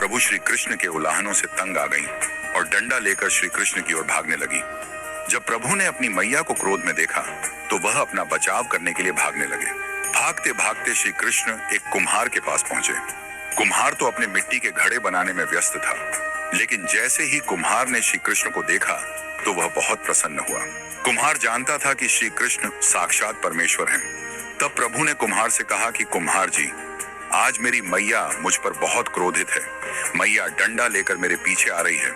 प्रभु श्री कृष्ण के उलाहनों से तंग आ गईं और डंडा लेकर श्री कृष्ण की ओर भागने लगी। जब प्रभु ने अपनी मैया को क्रोध में देखा तो वह अपना बचाव करने के लिए भागने लगे। भागते भागते श्री कृष्ण एक कुम्हार के पास पहुंचे। कुम्हार तो अपने मिट्टी के घड़े बनाने में व्यस्त था, लेकिन जैसे ही कुम्हार ने श्री कृष्ण को देखा तो वह बहुत प्रसन्न हुआ। कुम्हार जानता था कि श्री कृष्ण साक्षात परमेश्वर हैं। तब प्रभु ने कुम्हार से कहा कि कुम्हार जी, आज मेरी मैया मुझ पर बहुत क्रोधित है। मैया डंडा लेकर मेरे पीछे आ रही है।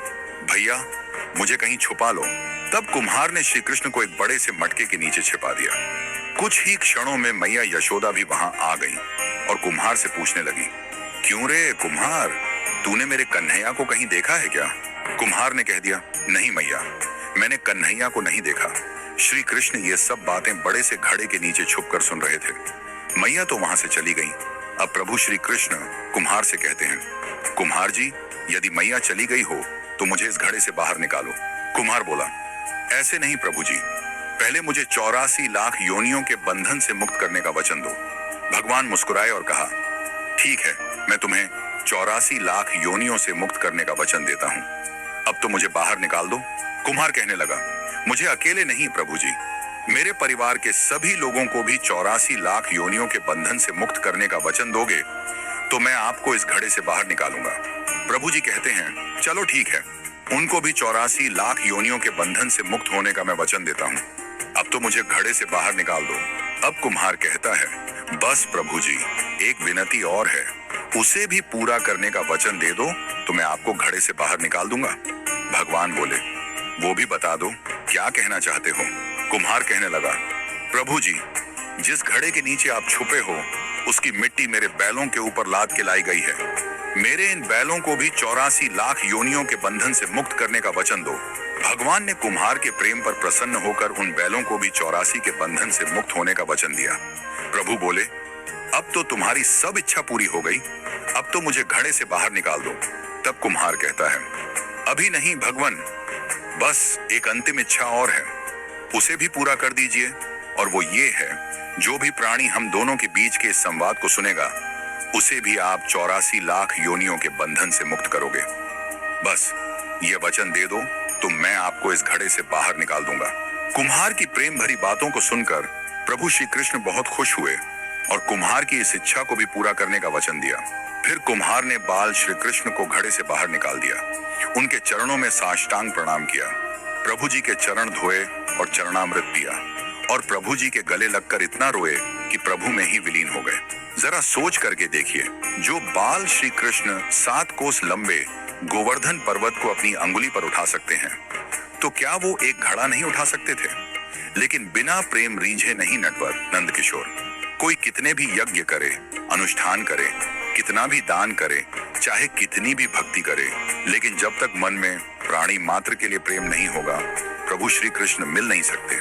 भैया, मुझे कहीं छुपा लो। तब कुम्हार ने श्री कृष्ण को एक बड़े से मटके के नीचे छिपा दिया। कुछ ही क्षणों में मैया यशोदा भी वहां आ गई और कुम्हार से पूछने लगी, क्यों रे कुम्हार, तूने मेरे कन्हैया को कहीं देखा है क्या? कुम्हार ने कह दिया, नहीं मैया, मैंने कन्हैया को नहीं देखा। श्री कृष्ण ये सब बातें बड़े से घड़े के नीचे छुपकर सुन रहे थे। मैया तो वहां से चली गई। अब प्रभु श्री कृष्ण कुम्हार से कहते हैं, कुम्हार जी, यदि मैया चली गई हो तो मुझे इस घड़े से बाहर निकालो। कुम्हार बोला, ऐसे नहीं प्रभु जी, पहले मुझे 84 लाख योनियों के बंधन से मुक्त करने का वचन दो। भगवान मुस्कुराए और कहा, ठीक है, मैं तुम्हें 84 लाख योनियों से मुक्त करने का वचन देता हूं। अब तो मुझे बाहर निकाल दो। कुम्हार कहने लगा, मुझे अकेले नहीं प्रभु जी, मेरे परिवार के सभी लोगों को भी 84 लाख योनियों के बंधन से मुक्त करने का वचन दोगे तो मैं आपको इस घड़े से बाहर निकालूंगा। प्रभु जी कहते हैं, चलो ठीक है, उनको भी 84 लाख योनियों के बंधन से मुक्त होने का मैं वचन देता हूँ। अब तो मुझे घड़े से बाहर निकाल दो। अब कुम्हार कहता है, बस प्रभु जी, एक विनती और है, उसे भी पूरा करने का वचन दे दो तो मैं आपको घड़े से बाहर निकाल दूंगा। भगवान बोले, वो भी बता दो, क्या कहना चाहते हो? कुम्हार कहने लगा, प्रभु जी, जिस घड़े के नीचे आप छुपे हो उसकी मिट्टी मेरे बैलों के ऊपर लाद के लाई गई है। मेरे इन बैलों को भी 84 लाख योनियों के बंधन से मुक्त करने का वचन दो। भगवान ने कुम्हार के प्रेम पर प्रसन्न होकर उन बैलों को भी 84 के बंधन से मुक्त होने का वचन दिया। प्रभु बोले, अब तो तुम्हारी सब इच्छा पूरी हो गई, अब तो मुझे घड़े से बाहर निकाल दो। तब कुम्हार कहता है, अभी नहीं भगवान, बस एक अंतिम इच्छा और है, उसे भी पूरा कर दीजिए, और वो ये है, जो भी प्राणी हम दोनों के बीच के इस संवाद को सुनेगा उसे भी आप 84 लाख योनियों के बंधन से मुक्त करोगे। बस ये वचन दे दो तो मैं आपको इस घड़े से बाहर निकाल दूंगा। कुम्हार की प्रेम भरी बातों को सुनकर प्रभु श्री कृष्ण बहुत खुश हुए और कुम्हार की इस इच्छा को भी पूरा करने का वचन दिया। फिर कुम्हार ने बाल श्री कृष्ण को घड़े से बाहर निकाल दिया, उनके चरणों में साष्टांग प्रणाम किया, प्रभु जी के चरण धोए और चरणामृत पिया और प्रभु जी के गले लगकर इतना रोए कि प्रभु में ही विलीन हो गए। जरा सोच करके देखिए, जो बाल श्री कृष्ण 7 कोस लंबे गोवर्धन पर्वत को अपनी अंगुली पर उठा सकते हैं, तो क्या वो एक घड़ा नहीं उठा सकते थे? लेकिन बिना प्रेम रीझे नहीं नटवर नंद किशोर। कोई कितने भी यज्ञ करे, अनुष्ठान करे, कितना भी दान करे, चाहे कितनी भी भक्ति करे, लेकिन जब तक मन में प्राणी मात्र के लिए प्रेम नहीं होगा, प्रभु श्री कृष्ण मिल नहीं सकते।